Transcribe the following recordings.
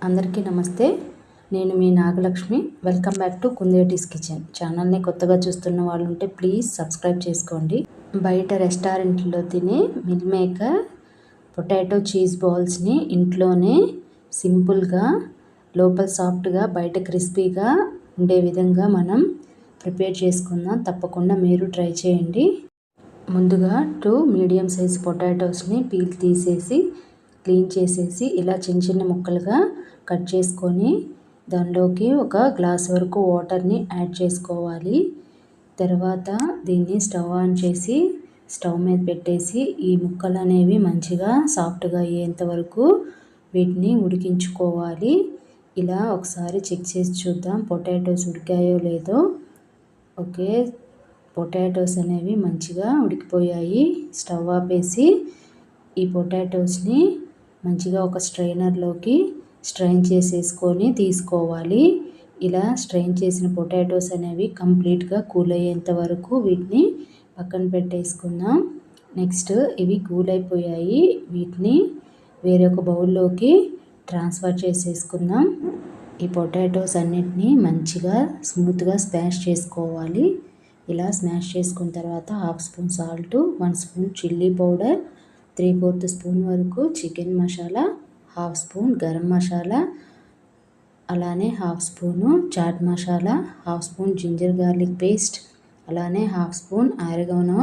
అందరికీ నమస్తే. నేను మీ Nagalakshmi. Welcome back to Kundeti's kitchen. ఛానల్ని కొత్తగా చూస్తున్న వాళ్ళు ఉంటే ప్లీజ్ సబ్స్క్రైబ్ చేసుకోండి. బయట రెస్టారెంట్లో తినే మిల్ మేకర్ పొటాటో చీజ్ బాల్స్ని ఇంట్లోనే సింపుల్గా, లోపల సాఫ్ట్గా బయట క్రిస్పీగా ఉండే విధంగా మనం ప్రిపేర్ చేసుకుందాం. తప్పకుండా మీరు ట్రై చేయండి. ముందుగా 2 మీడియం సైజ్ పొటాటోస్ని పీల్ తీసేసి క్లీన్ చేసేసి ఇలా చిన్న చిన్న ముక్కలుగా కట్ చేసుకొని దానిలోకి 1 గ్లాస్ వరకు వాటర్ని యాడ్ చేసుకోవాలి. తర్వాత దీన్ని స్టవ్ ఆన్ చేసి స్టవ్ మీద పెట్టేసి ఈ ముక్కలు అనేవి మంచిగా సాఫ్ట్గా అయ్యేంత వరకు వీటిని ఉడికించుకోవాలి. ఇలా ఒకసారి చెక్ చేసి చూద్దాం పొటాటోస్ ఉడికాయో లేదో. ఓకే, పొటాటోస్ అనేవి మంచిగా ఉడికిపోయాయి. స్టవ్ ఆపేసి ఈ పొటాటోస్ని మంచిగా ఒక స్ట్రైనర్లోకి స్ట్రైన్ చేసేసుకొని తీసుకోవాలి. ఇలా స్ట్రైన్ చేసిన పొటాటోస్ అనేవి కంప్లీట్గా కూల్ అయ్యేంత వరకు వీటిని పక్కన పెట్టేసుకుందాం. నెక్స్ట్ ఇవి కూల్ అయిపోయాయి. వీటిని వేరొక బౌల్లోకి ట్రాన్స్ఫర్ చేసేసుకుందాం. ఈ పొటాటోస్ అన్నిటినీ మంచిగా స్మూత్గా స్మాష్ చేసుకోవాలి. ఇలా స్మాష్ చేసుకున్న తర్వాత 1/2 spoon salt, 1 spoon chilli powder, 3/4 spoon వరకు చికెన్ మసాలా, 1/2 స్పూన్ గరం మసాలా, అలానే 1/2 spoon chaat masala, 1/2 spoon ginger garlic paste, అలానే 1/2 స్పూన్ ఆరిగానో,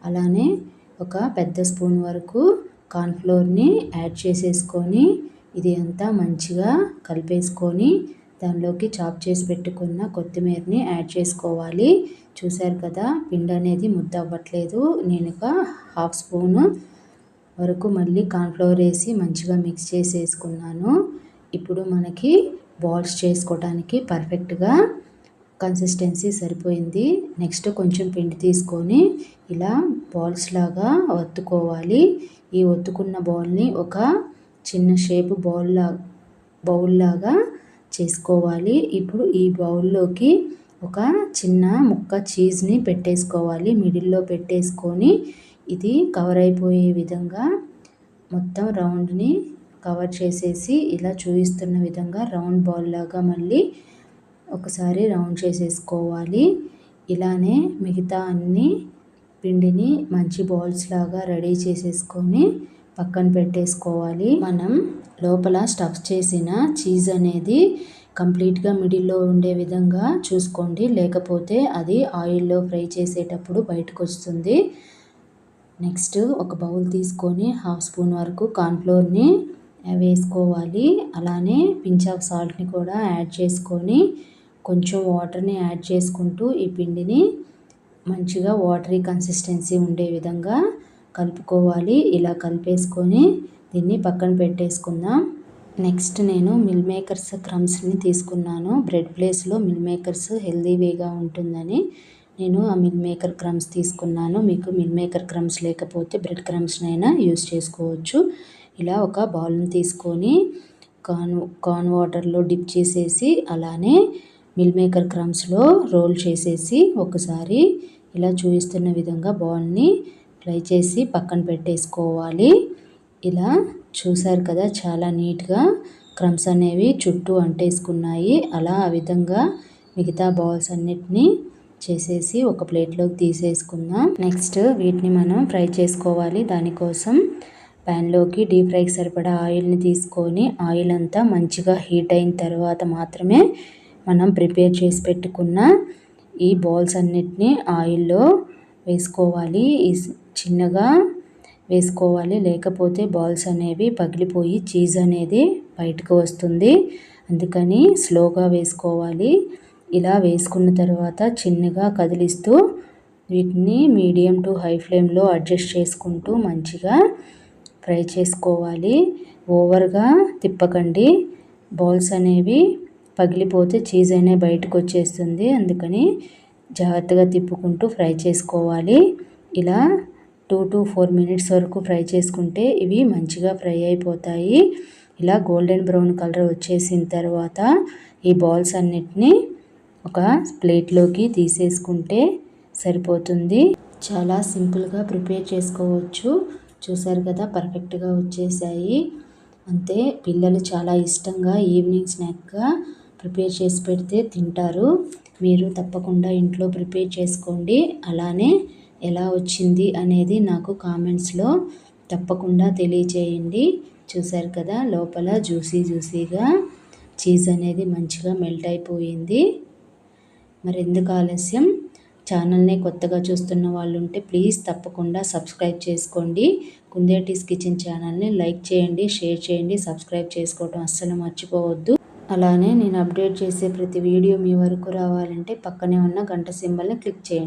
అలానే ఒక పెద్ద స్పూన్ వరకు కార్న్ఫ్లోర్ని యాడ్ చేసేసుకొని ఇది అంతా మంచిగా కలిపేసుకొని దానిలోకి చాప్ చేసి పెట్టుకున్న కొత్తిమీరని యాడ్ చేసుకోవాలి. చూశారు కదా, పిండి అనేది ముద్ద అవ్వట్లేదు. నేను ఒక 1/2 స్పూను వరకు మళ్ళీ కార్న్ఫ్లోర్ వేసి మంచిగా మిక్స్ చేసేసుకున్నాను. ఇప్పుడు మనకి బాల్స్ చేసుకోవడానికి పర్ఫెక్ట్గా కన్సిస్టెన్సీ సరిపోయింది. నెక్స్ట్ కొంచెం పిండి తీసుకొని ఇలా బాల్స్ లాగా ఒత్తుకోవాలి. ఈ ఒత్తుకున్న బాల్ని ఒక చిన్న షేప్ బౌల్ లాగా చేసుకోవాలి. ఇప్పుడు ఈ బౌల్లోకి ఒక చిన్న ముక్క చీజ్ని పెట్టేసుకోవాలి. మిడిల్లో పెట్టేసుకొని ఇది కవర్ అయిపోయే విధంగా మొత్తం రౌండ్ని కవర్ చేసేసి ఇలా చూపిస్తున్న విధంగా రౌండ్ బాల్ లాగా మళ్ళీ ఒకసారి రౌండ్ చేసేసుకోవాలి. ఇలానే మిగతా అన్ని పిండిని మంచి బాల్స్ లాగా రెడీ చేసేసుకొని పక్కన పెట్టేసుకోవాలి. మనం లోపల స్టఫ్ చేసిన చీజ్ అనేది కంప్లీట్గా మిడిల్లో ఉండే విధంగా చూసుకోండి, లేకపోతే అది ఆయిల్లో ఫ్రై చేసేటప్పుడు బయటకు వస్తుంది. నెక్స్ట్ ఒక బౌల్ తీసుకొని 1/2 స్పూన్ వరకు కార్న్ఫ్లోర్ని వేసుకోవాలి. అలానే పించ్ ఆఫ్ సాల్ట్ని కూడా యాడ్ చేసుకొని కొంచెం వాటర్ని యాడ్ చేసుకుంటూ ఈ పిండిని మంచిగా వాటరీ కన్సిస్టెన్సీ ఉండే విధంగా కలుపుకోవాలి. ఇలా కలిపేసుకొని దీన్ని పక్కన పెట్టేసుకుందాం. నెక్స్ట్ నేను మిల్ మేకర్స్ క్రమ్స్ని తీసుకున్నాను. బ్రెడ్ ప్లేస్లో మిల్ మేకర్స్ హెల్దీ వేగా ఉంటుందని నేను ఆ మిల్ మేకర్ క్రమ్స్ తీసుకున్నాను. మీకు మిల్ మేకర్ క్రమ్స్ లేకపోతే బ్రెడ్ క్రమ్స్నైనా యూస్ చేసుకోవచ్చు. ఇలా ఒక బౌల్ని తీసుకొని కార్న్ వాటర్లో డిప్ చేసేసి అలానే మిల్ మేకర్ క్రమ్స్లో రోల్ చేసేసి ఒకసారి ఇలా చూపిస్తున్న విధంగా బాల్ని ఫ్రై చేసి పక్కన పెట్టేసుకోవాలి. ఇలా చూసారు కదా, చాలా నీట్గా క్రమ్స్ అనేవి చుట్టూ అంటేసుకున్నాయి. అలా ఆ విధంగా మిగతా బాల్స్ అన్నిటినీ చేసేసి ఒక ప్లేట్లోకి తీసేసుకుందాం. నెక్స్ట్ వీటిని మనం ఫ్రై చేసుకోవాలి. దానికోసం ప్యాన్లోకి డీప్ ఫ్రైకి సరిపడా ఆయిల్ని తీసుకొని ఆయిల్ అంతా మంచిగా హీట్ అయిన తర్వాత మాత్రమే మనం ప్రిపేర్ చేసి పెట్టుకున్న ఈ బాల్స్ అన్నిటినీ ఆయిల్లో వేసుకోవాలి. చిన్నగా వేసుకోవాలి, లేకపోతే బాల్స్ అనేవి పగిలిపోయి చీజ్ అనేది బయటకు వస్తుంది. అందుకని స్లోగా వేసుకోవాలి. ఇలా వేసుకున్న తర్వాత చిన్నగా కదిలిస్తూ వీటిని మీడియం టు హై ఫ్లేమ్లో అడ్జస్ట్ చేసుకుంటూ మంచిగా ఫ్రై చేసుకోవాలి. ఓవర్గా తిప్పకండి, బాల్స్ అనేవి పగిలిపోతే చీజ్ అనేది బయటకు వచ్చేస్తుంది. అందుకని జాగ్రత్తగా తిప్పుకుంటూ ఫ్రై చేసుకోవాలి. ఇలా 2 to 4 మినిట్స్ వరకు ఫ్రై చేసుకుంటే ఇవి మంచిగా ఫ్రై అయిపోతాయి. ఇలా గోల్డెన్ బ్రౌన్ కలర్ వచ్చేసిన తర్వాత ఈ బాల్స్ అన్నిటినీ ఒక ప్లేట్లోకి తీసేసుకుంటే సరిపోతుంది. చాలా సింపుల్గా ప్రిపేర్ చేసుకోవచ్చు. చూసారు కదా, పర్ఫెక్ట్గా వచ్చేసాయి. అంతే, పిల్లలు చాలా ఇష్టంగా ఈవినింగ్ స్నాక్గా ప్రిపేర్ చేసి పెడితే తింటారు. మీరు తప్పకుండా ఇంట్లో ప్రిపేర్ చేసుకోండి. అలానే ఎలా వచ్చింది అనేది నాకు కామెంట్స్లో తప్పకుండా తెలియచేయండి. చూశారు కదా, లోపల జ్యూసీగా చీజ్ అనేది మంచిగా మెల్ట్ అయిపోయింది. మరి ఎందుకు ఆలస్యం, ఛానల్ని కొత్తగా చూస్తున్న వాళ్ళు ఉంటే ప్లీజ్ తప్పకుండా సబ్స్క్రైబ్ చేసుకోండి. కుందేటీస్ కిచెన్ ఛానల్ని లైక్ చేయండి, షేర్ చేయండి, సబ్స్క్రైబ్ చేసుకోవడం అస్సలు మర్చిపోవద్దు. అలానే నేను అప్డేట్ చేసే ప్రతి వీడియో మీ వరకు రావాలంటే పక్కనే ఉన్న గంట సింబల్ని క్లిక్ చేయండి.